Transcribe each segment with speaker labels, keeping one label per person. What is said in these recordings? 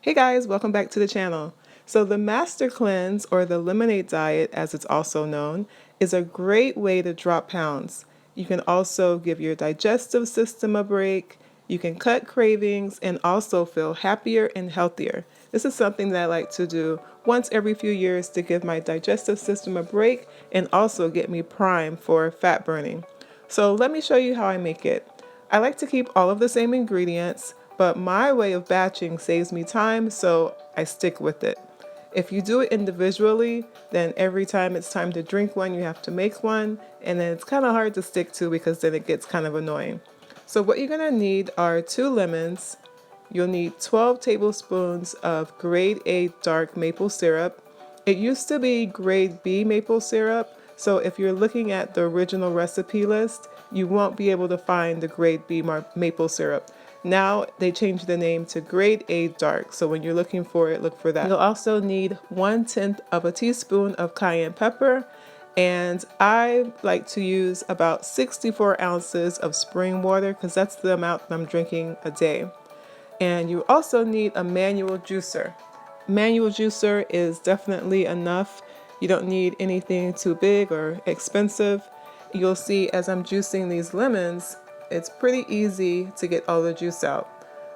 Speaker 1: Hey guys, welcome back to the channel. So the Master Cleanse, or the Lemonade Diet as it's also known, is a great way to drop pounds. You can also give your digestive system a break, you can cut cravings, and also feel happier and healthier. This is something that I like to do once every few years to give my digestive system a break and also get me primed for fat burning. So let me show you how I make it. I like to keep all of the same ingredients, but my way of batching saves me time, so I stick with it. If you do it individually, then every time it's time to drink one, you have to make one, and then it's kind of hard to stick to because then it gets kind of annoying. So what you're gonna need are 2 lemons. You'll need 12 tablespoons of grade A dark maple syrup. It used to be grade B maple syrup, so if you're looking at the original recipe list, you won't be able to find the grade B maple syrup. Now they changed the name to grade A dark, so when you're looking for it, look for that. You'll also need 1/10 of a teaspoon of cayenne pepper, and I like to use about 64 ounces of spring water because that's the amount that I'm drinking a day. And you also need a manual juicer. Manual juicer is definitely enough. You don't need anything too big or expensive. You'll see as I'm juicing these lemons, it's pretty easy to get all the juice out.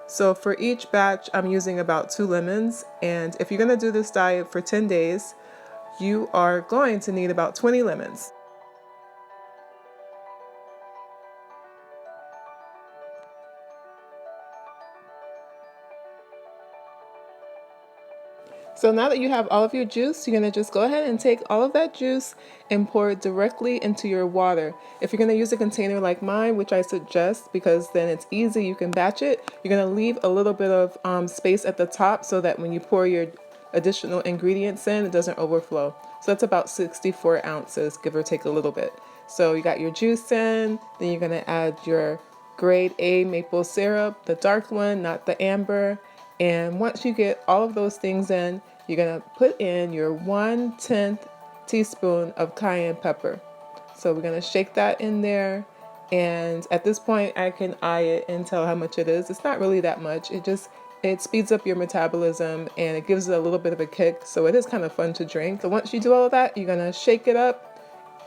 Speaker 1: So for each batch, I'm using about 2 lemons. And if you're gonna do this diet for 10 days, you are going to need about 20 lemons. So now that you have all of your juice, you're going to just go ahead and take all of that juice and pour it directly into your water. If you're going to use a container like mine, which I suggest because then it's easy, you can batch it, you're going to leave a little bit of space at the top so that when you pour your additional ingredients in, it doesn't overflow. So that's about 64 ounces, give or take a little bit. So you got your juice in, then you're going to add your grade A maple syrup, the dark one, not the amber. And once you get all of those things in, you're gonna put in your 1/10 teaspoon of cayenne pepper. So we're gonna shake that in there. And at this point, I can eye it and tell how much it is. It's not really that much. It speeds up your metabolism and it gives it a little bit of a kick. So it is kind of fun to drink. So once you do all of that, you're gonna shake it up,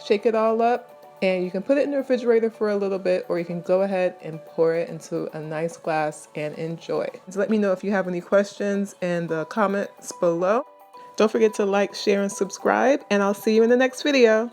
Speaker 1: shake it all up. And you can put it in the refrigerator for a little bit, or you can go ahead and pour it into a nice glass and enjoy. So let me know if you have any questions in the comments below. Don't forget to like, share, and subscribe, and I'll see you in the next video.